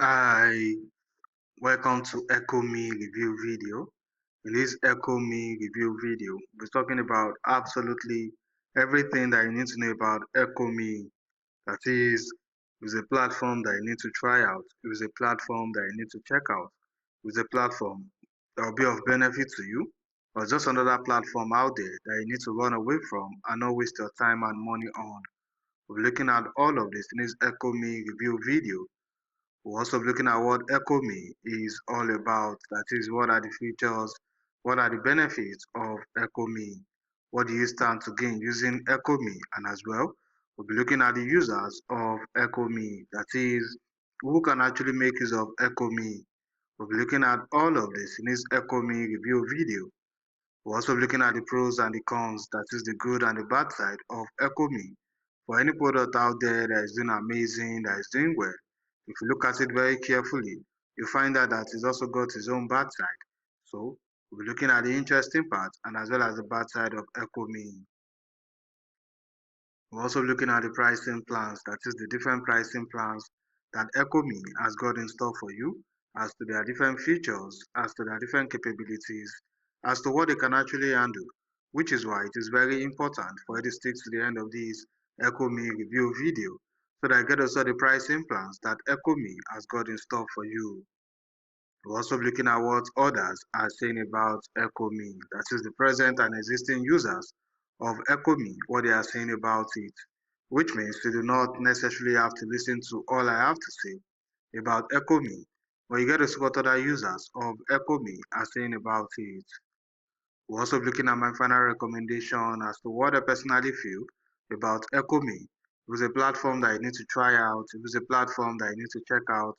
Hi, welcome to EchoMe Review Video. In this EchoMe Review video, we're talking about absolutely everything that you need to know about EchoMe. That is, it's a platform that you need to try out. It's a platform that you need to check out. It's a platform that will be of benefit to you, or just another platform out there that you need to run away from and not waste your time and money on. We're looking at all of this in this EchoMe Review video. We're also looking at what EchoMe is all about. That is, what are the features, what are the benefits of EchoMe, what do you stand to gain using EchoMe, and as well, we'll be looking at the users of EchoMe. That is, who can actually make use of EchoMe. We'll be looking at all of this in this EchoMe review video. We're also looking at the pros and the cons, that is the good and the bad side of EchoMe. For any product out there that is doing amazing, that is doing well, if you look at it very carefully, you find out that it's also got its own bad side. So we'll be looking at the interesting part and as well as the bad side of EchoMe. We're also looking at the pricing plans, that is the different pricing plans that EchoMe has got in store for you, as to their different features, as to their different capabilities, as to what they can actually handle, which is why it is very important for you to stick to the end of this EchoMe review video so that you get also the pricing plans that EchoMe has got in store for you. We're also looking at what others are saying about EchoMe, that is the present and existing users of EchoMe, what they are saying about it, which means you do not necessarily have to listen to all I have to say about EchoMe, but you get to see what other users of EchoMe are saying about it. We're also looking at my final recommendation as to what I personally feel about EchoMe. It was a platform that you need to try out. It was a platform that you need to check out.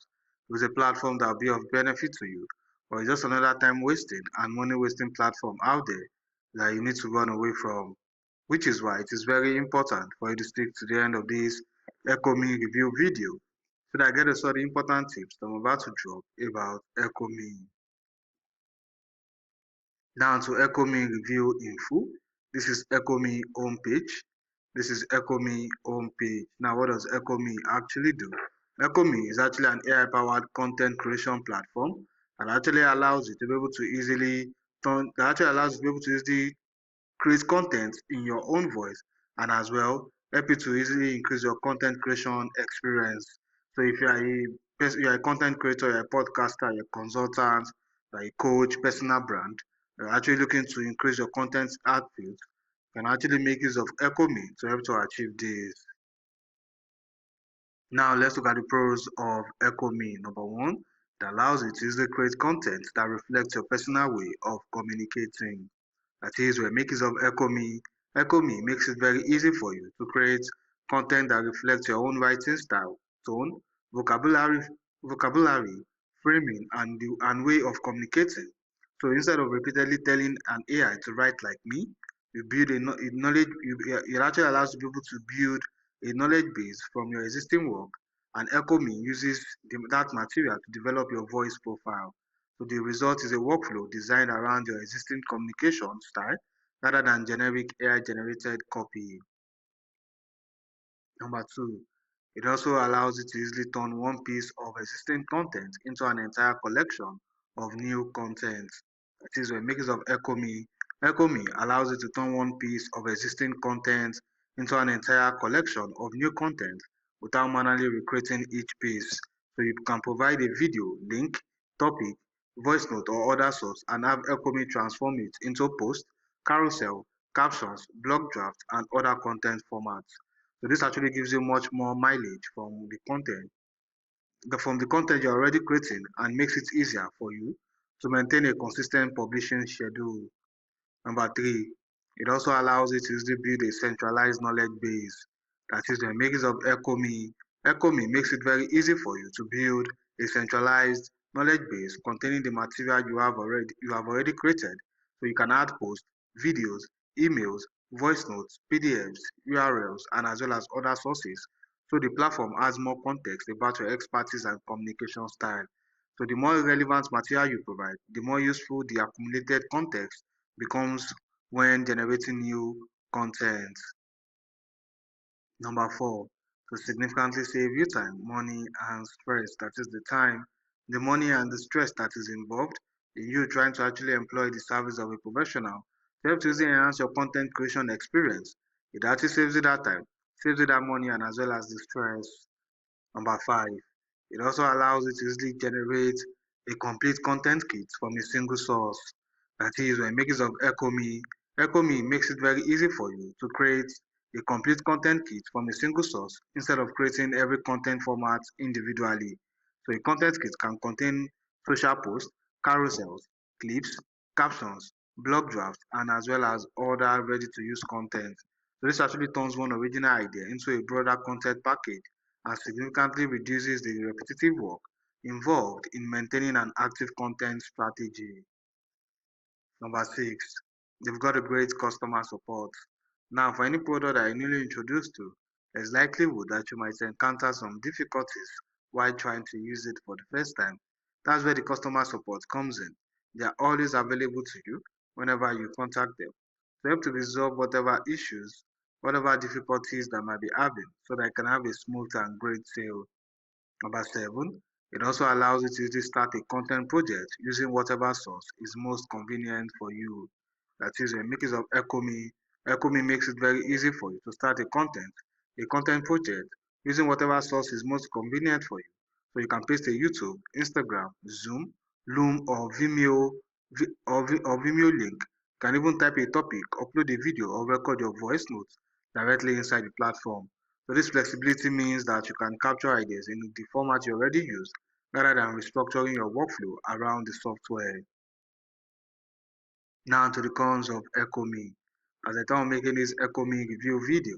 It was a platform that will be of benefit to you. Or it's just another time wasting and money wasting platform out there that you need to run away from. Which is why it is very important for you to stick to the end of this EchoMe review video so that I get to saw the important tips that I'm about to drop about EchoMe. Now to EchoMe review info. This is EchoMe homepage. This is EchoMe homepage. Now, what does EchoMe actually do? EchoMe is actually an AI-powered content creation platform that actually allows you to be able to easily create content in your own voice and as well help you to easily increase your content creation experience. So if you're a content creator, you're a podcaster, you're a consultant, you're a coach, personal brand, you're actually looking to increase your content output, you can actually make use of EchoMe to help to achieve this. Now let's look at the pros of EchoMe. Number one, it allows you to easily create content that reflects your personal way of communicating. That is, when make use of EchoMe, EchoMe makes it very easy for you to create content that reflects your own writing style, tone, vocabulary, vocabulary, framing, and way of communicating. So instead of repeatedly telling an AI to write like me, you build a knowledge. It actually allows people to build a knowledge base from your existing work, and EchoMe uses that material to develop your voice profile. So the result is a workflow designed around your existing communication style rather than generic AI-generated copy. Number two, it also allows you to easily turn one piece of existing content into an entire collection of new content. That is, when making use of EchoMe, EchoMe allows you to turn one piece of existing content into an entire collection of new content without manually recreating each piece. So you can provide a video, link, topic, voice note, or other source and have EchoMe transform it into post, carousel, captions, blog draft, and other content formats. So this actually gives you much more mileage from the content you're already creating and makes it easier for you to maintain a consistent publishing schedule. Number three, it also allows you to easily build a centralized knowledge base. That is, when making use of EchoMe, EchoMe makes it very easy for you to build a centralized knowledge base containing the material you have already created. So you can add posts, videos, emails, voice notes, PDFs, URLs, and as well as other sources. So the platform adds more context about your expertise and communication style. So the more relevant material you provide, the more useful the accumulated context becomes when generating new content. Number four, to significantly save you time, money, and stress. That is the time, the money, and the stress that is involved in you trying to actually employ the service of a professional to help to easily enhance your content creation experience. It actually saves you that time, saves you that money, and as well as the stress. Number 5, it also allows you to easily generate a complete content kit from a single source. That is, when making use of EchoMe makes it very easy for you to create a complete content kit from a single source instead of creating every content format individually. So a content kit can contain social posts, carousels, clips, captions, blog drafts, and as well as other ready-to-use content. So this actually turns one original idea into a broader content package and significantly reduces the repetitive work involved in maintaining an active content strategy. Number 6, they've got a great customer support. Now, for any product that you're newly introduced to, there's likelihood that you might encounter some difficulties while trying to use it for the first time. That's where the customer support comes in. They are always available to you whenever you contact them to help to resolve whatever issues, whatever difficulties that might be having, so that you can have a smooth and great sale. Number 7, it also allows you to easily start a content project using whatever source is most convenient for you. That is, when making use of EchoMe makes it very easy for you to start a content project using whatever source is most convenient for you. So you can paste a YouTube, Instagram, Zoom, Loom, or Vimeo link. You can even type a topic, upload a video, or record your voice notes directly inside the platform. So this flexibility means that you can capture ideas in the format you already use rather than restructuring your workflow around the software. Now to the cons of EchoMe. As I thought making this EchoMe review video,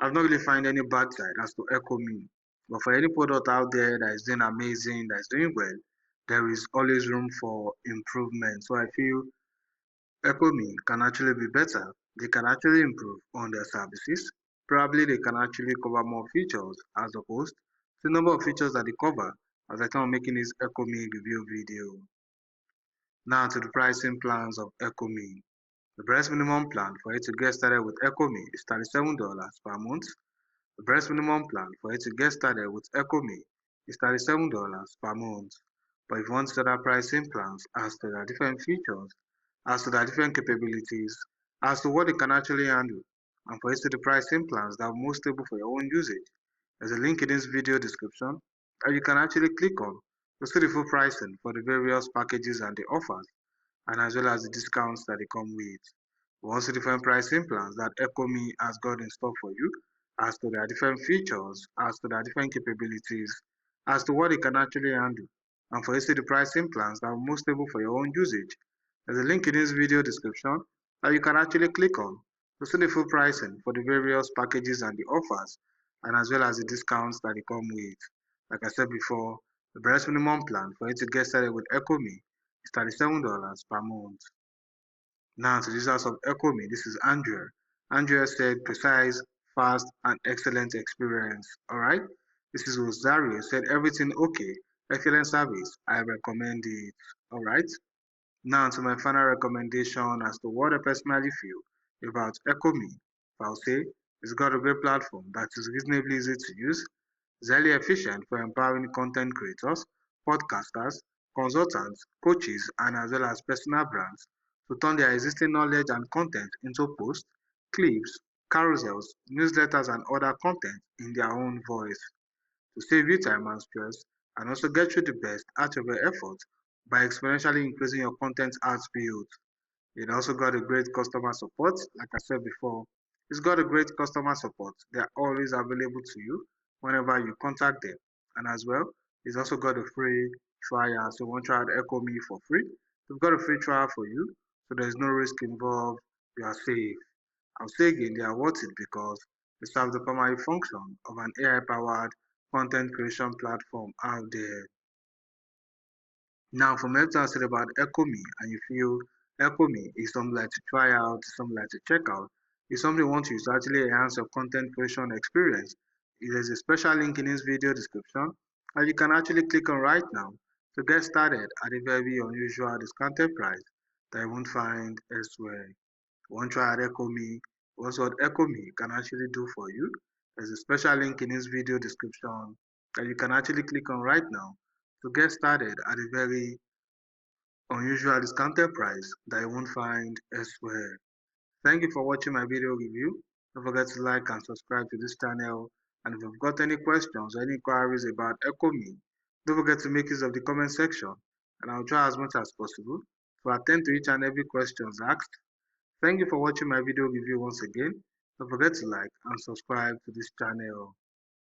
I've not really found any bad side as to EchoMe. But for any product out there that is doing amazing, that is doing well, there is always room for improvement. So I feel EchoMe can actually be better. They can actually improve on their services. Probably they can actually cover more features as opposed to the number of features that they cover as I come making this EchoMe review video. Now to the pricing plans of EchoMe. The best minimum plan for you to get started with EchoMe is $37 per month. The best minimum plan for you to get started with EchoMe is $37 per month. But if you want other pricing plans as to their different features, as to their different capabilities, as to what they can actually handle, and for you to the pricing plans that are most stable for your own usage, there's a link in this video description that you can actually click on to see the full pricing for the various packages and the offers, and as well as the discounts that they come with. Once the different pricing plans that EchoMe has got in store for you, as to their different features, as to their different capabilities, as to what it can actually handle, and for you to see the pricing plans that are most stable for your own usage. There's a link in this video description that you can actually click on to see the full pricing for the various packages and the offers, and as well as the discounts that they come with. Like I said before, the best minimum plan for you to get started with EchoMe is $37 per month. Now to the users of EchoMe, this is Andrea. Andrea said precise, fast, and excellent experience. Alright. This is Rosario said everything okay. Excellent service. I recommend it. Alright. Now to my final recommendation as to what I personally feel about EchoMe. I'll say it's got a great platform that is reasonably easy to use, is highly efficient for empowering content creators, podcasters, consultants, coaches, and as well as personal brands to turn their existing knowledge and content into posts, clips, carousels, newsletters, and other content in their own voice to save you time and stress and also get you the best out of your efforts by exponentially increasing your content output. It also got a great customer support. Like I said before, it's got a great customer support. They're always available to you whenever you contact them. And as well, it's also got a free trial. So once you try out Echo Me for free, we've got a free trial for you. So there's no risk involved. You are safe. I'll say again, they are worth it because they serve the primary function of an AI-powered content creation platform out there. Now, from everything I said about EchoMe, and you feel EchoMe is something like to try out, something like to check out, is something you want to use to actually enhance your content creation experience, there's a special link in this video description that you can actually click on right now to get started at a very unusual discounted price that you won't find elsewhere. You want to try out EchoMe, what's what EchoMe can actually do for you? There's a special link in this video description that you can actually click on right now to get started at a very unusual discounted price that you won't find elsewhere. Thank you for watching my video review. Don't forget to like and subscribe to this channel. And if you've got any questions or any inquiries about EchoMe, don't forget to make use of the comment section and I'll try as much as possible to attend to each and every question asked. Thank you for watching my video review once again. Don't forget to like and subscribe to this channel.